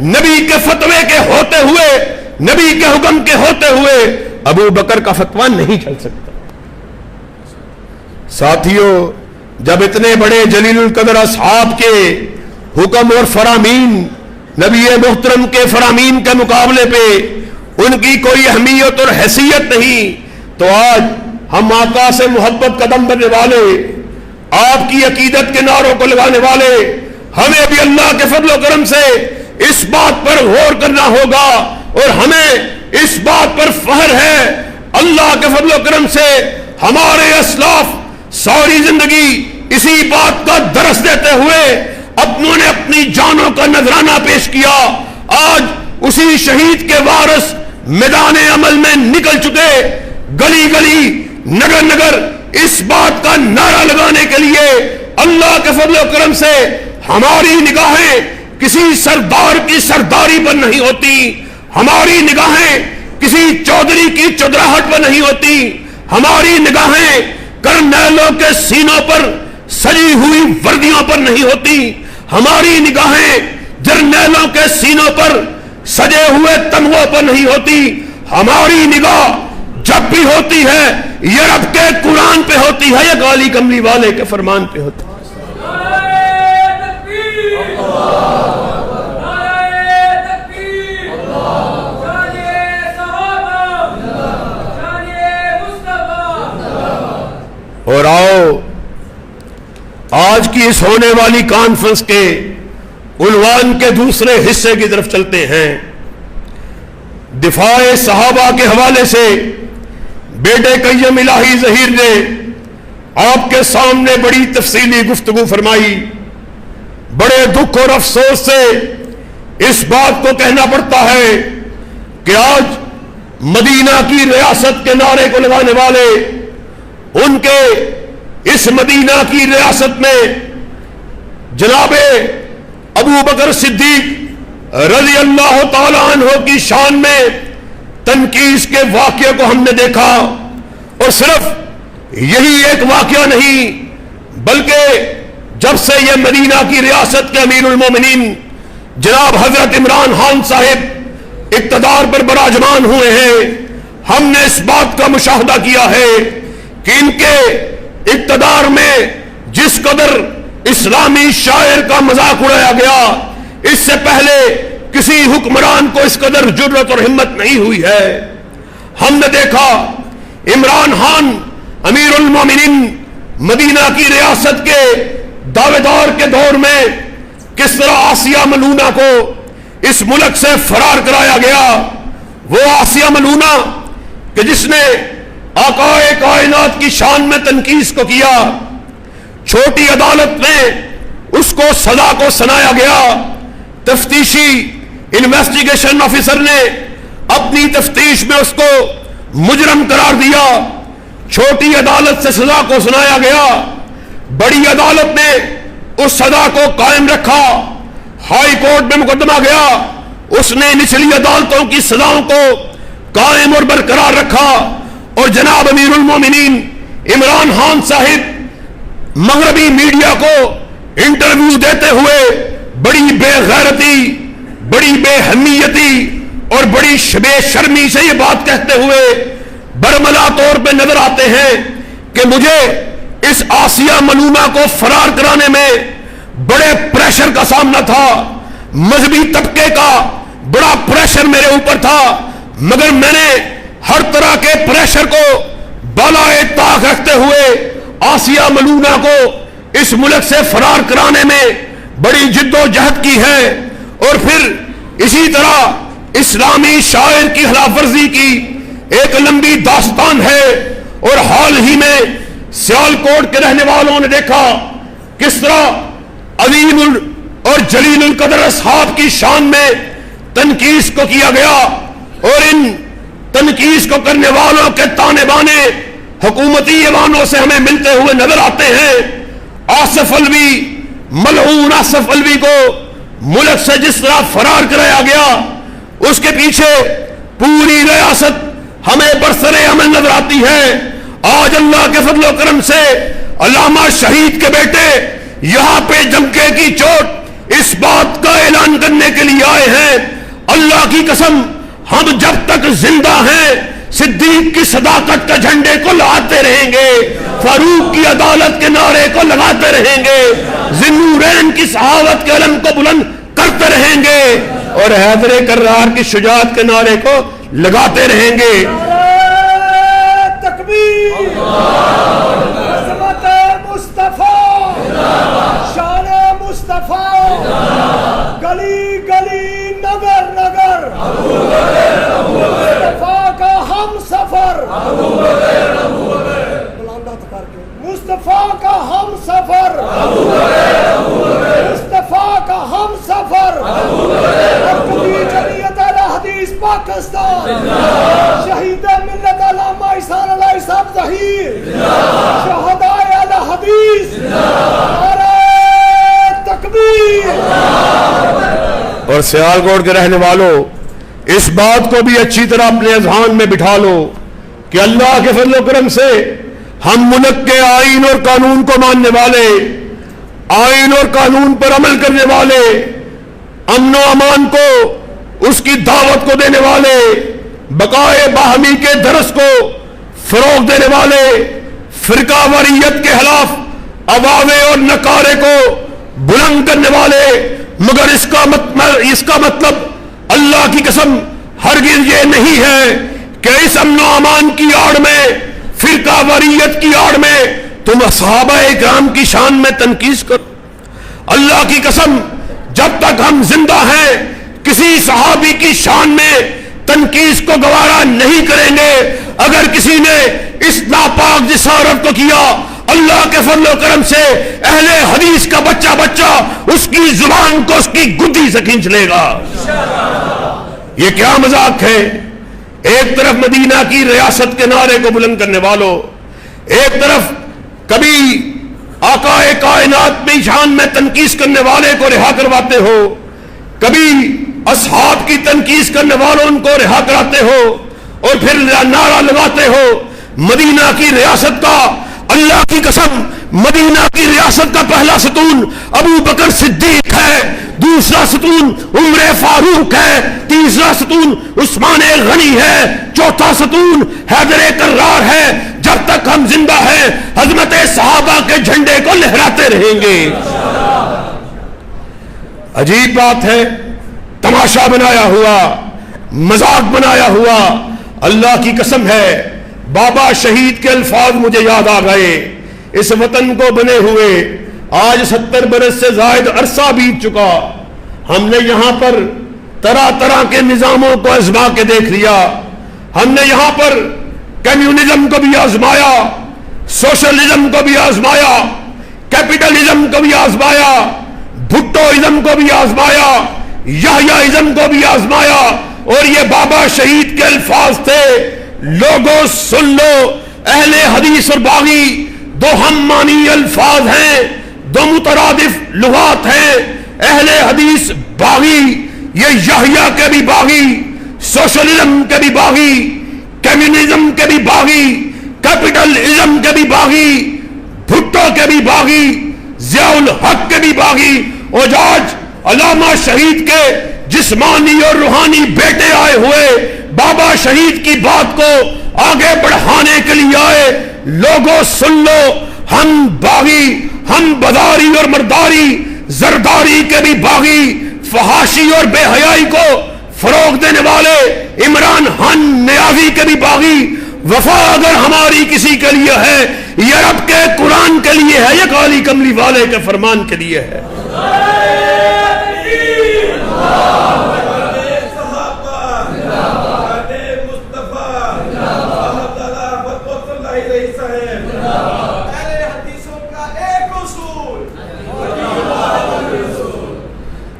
نبی کے فتوے کے ہوتے ہوئے نبی کے حکم کے ہوتے ہوئے ابو بکر کا فتویٰ نہیں چل سکتا. ساتھیوں جب اتنے بڑے جلیل القدر اصحاب کے حکم اور فرامین نبی محترم کے فرامین کے مقابلے پہ ان کی کوئی اہمیت اور حیثیت نہیں تو آج ہم آقا سے محبت قدم بننے والے آپ کی عقیدت کے نعروں کو لگانے والے ہمیں بھی اللہ کے فضل و کرم سے اس بات پر غور کرنا ہوگا اور ہمیں اس بات پر فخر ہے. اللہ کے فضل و کرم سے ہمارے اسلاف ساری زندگی اسی بات کا درس دیتے ہوئے اپنوں نے اپنی جانوں کا نذرانہ پیش کیا. آج اسی شہید کے وارث میدان عمل میں نکل چکے. گلی گلی نگر نگر اس بات کا نعرہ لگانے کے لیے اللہ کے فضل و کرم سے ہماری نگاہیں کسی سردار کی سرداری پر نہیں ہوتی. ہماری نگاہیں کسی چودھری کی چودراہٹ پر نہیں ہوتی. ہماری نگاہیں کرنیلوں کے سینوں پر سجی ہوئی وردیوں پر نہیں ہوتی. ہماری نگاہیں جرنیلوں کے سینوں پر سجے ہوئے تمغوں پر نہیں ہوتی. ہماری نگاہ جب بھی ہوتی ہے یہ رب کے قرآن پہ ہوتی ہے یا کالی کملی والے کے فرمان پہ ہوتی ہے. اور آؤ آج کی اس ہونے والی کانفرنس کے عنوان کے دوسرے حصے کی طرف چلتے ہیں. دفاع صحابہ کے حوالے سے بیٹے قیم الہی ظہیر نے آپ کے سامنے بڑی تفصیلی گفتگو فرمائی. بڑے دکھ اور افسوس سے اس بات کو کہنا پڑتا ہے کہ آج مدینہ کی ریاست کے نعرے کو لگانے والے ان کے اس مدینہ کی ریاست میں جناب ابو بکر صدیق رضی اللہ تعالی عنہ کی شان میں تنقیس کے واقعے کو ہم نے دیکھا، اور صرف یہی ایک واقعہ نہیں بلکہ جب سے یہ مدینہ کی ریاست کے امیر المومنین جناب حضرت عمران خان صاحب اقتدار پر براجمان ہوئے ہیں، ہم نے اس بات کا مشاہدہ کیا ہے کہ ان کے اقتدار میں جس قدر اسلامی شاعر کا مذاق اڑایا گیا، اس سے پہلے کسی حکمران کو اس قدر جرأت اور ہمت نہیں ہوئی ہے۔ ہم نے دیکھا عمران خان امیر المومنین مدینہ کی ریاست کے دعوے دار کے دور میں کس طرح آسیہ ملونہ کو اس ملک سے فرار کرایا گیا۔ وہ آسیہ ملونہ کہ جس نے آقائے کائنات کی شان میں تنقیس کو کیا، چھوٹی عدالت میں اس کو سزا کو سنایا گیا، تفتیشی انویسٹیگیشن آفیسر نے اپنی تفتیش میں اس کو مجرم قرار دیا، چھوٹی عدالت سے سزا کو سنایا گیا، بڑی عدالت نے اس سزا کو قائم رکھا، ہائی کورٹ میں مقدمہ گیا، اس نے نچلی عدالتوں کی سزاؤں کو قائم اور برقرار رکھا، اور جناب امیر المومنین عمران خان صاحب مغربی میڈیا کو انٹرویو دیتے ہوئے بڑی بے غیرتی، بڑی بے حمیتی اور بڑی بے شرمی سے یہ بات کہتے ہوئے برملا طور پہ نظر آتے ہیں کہ مجھے اس آسیہ ملونہ کو فرار کرانے میں بڑے پریشر کا سامنا تھا، مذہبی طبقے کا بڑا پریشر میرے اوپر تھا، مگر میں نے ہر طرح کے پریشر کو بالائے طاق رکھتے ہوئے آسیہ ملونہ کو اس ملک سے فرار کرانے میں بڑی جد و جہد کی ہے۔ اور پھر اسی طرح اسلامی شاعر کی خلاف ورزی کی ایک لمبی داستان ہے، اور حال ہی میں سیالکوٹ کے رہنے والوں نے دیکھا کس طرح عظیم اور جلیل القدر اصحاب کی شان میں تنقیس کو کیا گیا، اور ان تنقیس کو کرنے والوں کے تانے بانے حکومتی ایوانوں سے ہمیں ملتے ہوئے نظر آتے ہیں۔ آصف الوی، ملعون آصف الوی کو ملک سے جس طرح فرار کرایا گیا، اس کے پیچھے پوری ریاست ہمیں برسر عمل نظر آتی ہے۔ آج اللہ کے فضل و کرم سے علامہ شہید کے بیٹے یہاں پہ جمکے کی چوٹ اس بات کا اعلان کرنے کے لیے آئے ہیں، اللہ کی قسم ہم جب تک زندہ ہیں صدیق کی صداقت کا جھنڈے کو لگاتے رہیں گے، فاروق کی عدالت کے نعرے کو لگاتے رہیں گے، ذی-النورین کی صحابت کے علم کو بلند کرتے رہیں گے، اور حیدر کرار کی شجاعت کے نعرے کو لگاتے رہیں گے۔ تکبیر، عظمت مصطفیٰ، شان مصطفیٰ، گلی گلی نگر نگر مصطفیٰ کا ہم سفر، مصطفیٰ کا ہم سفر، مصطفیٰ کا ہم سفر، مرکزی جمعیت اہل حدیث پاکستان، شہید ملت علامہ احسان علیہ صاحب ظہیر، شہدائے اہل حدیث، نعرہ تکبیر۔ اور سیالکوٹ کے رہنے والوں اس بات کو بھی اچھی طرح اپنے اذہان میں بٹھا لو کہ اللہ کے فضل و کرم سے ہم ملک کے آئین اور قانون کو ماننے والے، آئین اور قانون پر عمل کرنے والے، امن و امان کو اس کی دعوت کو دینے والے، بقائے باہمی کے درس کو فروغ دینے والے، فرقہ واریت کے خلاف عواوے اور نکارے کو بلند کرنے والے، مگر اس کا مطلب اللہ کی قسم ہرگز یہ نہیں ہے کہ اس امن و امان کی آڑ میں، فرقہ واریت کی آڑ میں تم صحابہ کرام کی شان میں تنقیس کرو۔ اللہ کی قسم جب تک ہم زندہ ہیں کسی صحابی کی شان میں تنقیس کو گوارا نہیں کریں گے۔ اگر کسی نے اس ناپاک جسارت کو کیا، اللہ کے فضل و کرم سے اہل حدیث کا بچہ اس کی زبان کو اس کی گدی سے کھینچ لے گا۔ یہ کیا مذاق ہے؟ ایک طرف مدینہ کی ریاست کے نعرے کو بلند کرنے والوں، ایک طرف کبھی آقائے کائنات میں شان میں تنقیس کرنے والے کو رہا کرواتے ہو، کبھی اصحاب کی تنقیس کرنے والوں ان کو رہا کراتے ہو، اور پھر نعرہ لگاتے ہو مدینہ کی ریاست کا. اللہ کی قسم مدینہ کی ریاست کا پہلا ستون ابو بکر صدیق ہے, دوسرا ستون عمر فاروق ہے, تیسرا ستون عثمان غنی ہے, چوتھا ستون حیدر کرار ہے. جب تک ہم زندہ ہیں عظمت صحابہ کے جھنڈے کو لہراتے رہیں گے. عجیب بات ہے, تماشا بنایا ہوا, مذاق بنایا ہوا. اللہ کی قسم ہے بابا شہید کے الفاظ مجھے یاد آ گئے. اس وطن کو بنے ہوئے آج 70 برس سے زائد عرصہ بیت چکا. ہم نے یہاں پر طرح طرح کے نظاموں کو آزما کے دیکھ لیا. ہم نے یہاں پر کمیونزم کو بھی آزمایا, سوشلزم کو بھی آزمایا, کیپٹلزم کو بھی آزمایا, بھٹوازم کو بھی آزمایا, یحییٰ کو بھی آزمایا. اور یہ بابا شہید کے الفاظ تھے, لوگوں سن لو, اہل حدیث اور باغی دو ہم معنی الفاظ ہیں, دو مترادف لغات ہیں. اہل حدیث باغی, یہ یحییٰ کے بھی باغی, سوشلزم کے بھی باغی, کمیونزم کے بھی باغی, کیپٹلزم کے بھی باغی, بھٹو کے بھی باغی, ضیاء الحق کے بھی باغی. اور آج علامہ شہید کے جسمانی اور روحانی بیٹے آئے ہوئے بابا شہید کی بات کو آگے بڑھانے کے لیے آئے. لوگوں سن لو, ہم باغی, ہم بداری اور مرداری, زرداری کے بھی باغی, فحاشی اور بے حیائی کو فروغ دینے والے عمران خان نیازی کے بھی باغی. وفا اگر ہماری کسی کے لیے ہے یہ رب کے قرآن کے لیے ہے, یہ کالی کملی والے کے فرمان کے لیے ہے.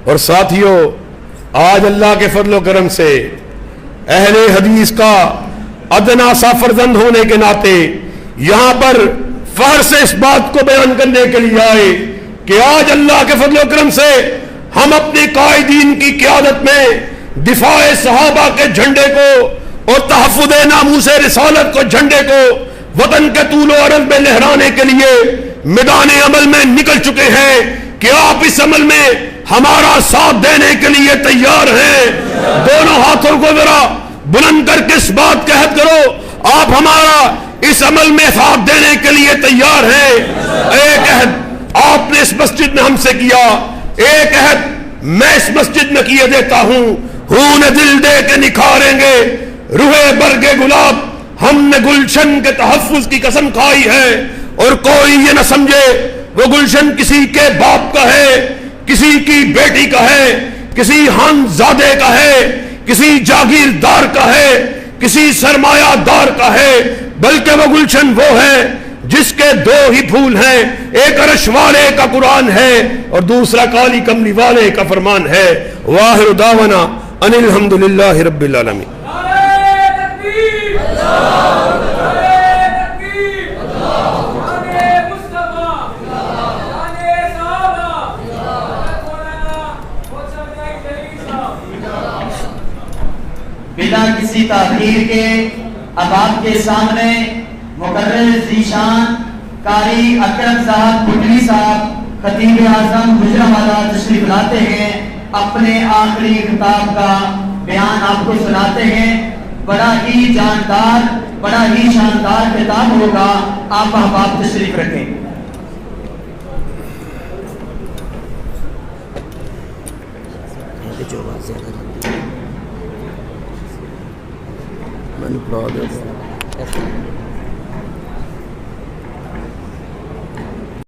اور ساتھیوں, آج اللہ کے فضل و کرم سے اہل حدیث کا ادنا سا فرزند ہونے کے ناطے یہاں پر فخر سے اس بات کو بیان کرنے کے لیے آئے کہ آج اللہ کے فضل و کرم سے ہم اپنے قائدین کی قیادت میں دفاع صحابہ کے جھنڈے کو اور تحفظ ناموس رسالت کو جھنڈے کو وطن کے طول و عرض میں لہرانے کے لیے میدان عمل میں نکل چکے ہیں. کہ آپ اس عمل میں ہمارا ساتھ دینے کے لیے تیار ہیں. دونوں ہاتھوں کو ذرا بلند کر کے اس بات کا عہد کرو, آپ ہمارا اس عمل میں ساتھ دینے کے لیے تیار ہیں. ایک عہد آپ نے اس مسجد میں ہم سے کیا, ایک عہد میں اس مسجد میں کیے دیتا ہوں. خون دل دے کے نکھاریں گے روح برگ گلاب, ہم نے گلشن کے تحفظ کی قسم کھائی ہے. اور کوئی یہ نہ سمجھے وہ گلشن کسی کے باپ کا ہے, کسی کی بیٹی کا ہے, کسی خانزادے کا ہے, کسی جاگیردار کا ہے, کسی سرمایہ دار کا ہے, بلکہ وہ گلشن وہ ہے جس کے دو ہی پھول ہیں, ایک عرش والے کا قرآن ہے اور دوسرا کالی کملی والے کا فرمان ہے. واخر دعوانا ان الحمدللہ رب العالمین. بلا کسی تاخیر کے اب آپ کے سامنے مقرر ذیشان قاری اکرم صاحب بھٹلی صاحب خطیب اعظم گجرانوالہ تشریف لاتے ہیں. اپنے آخری خطاب کا بیان آپ کو سناتے ہیں. بڑا ہی جاندار, بڑا ہی شاندار خطاب ہوگا. آپ احباب تشریف رکھیں. میں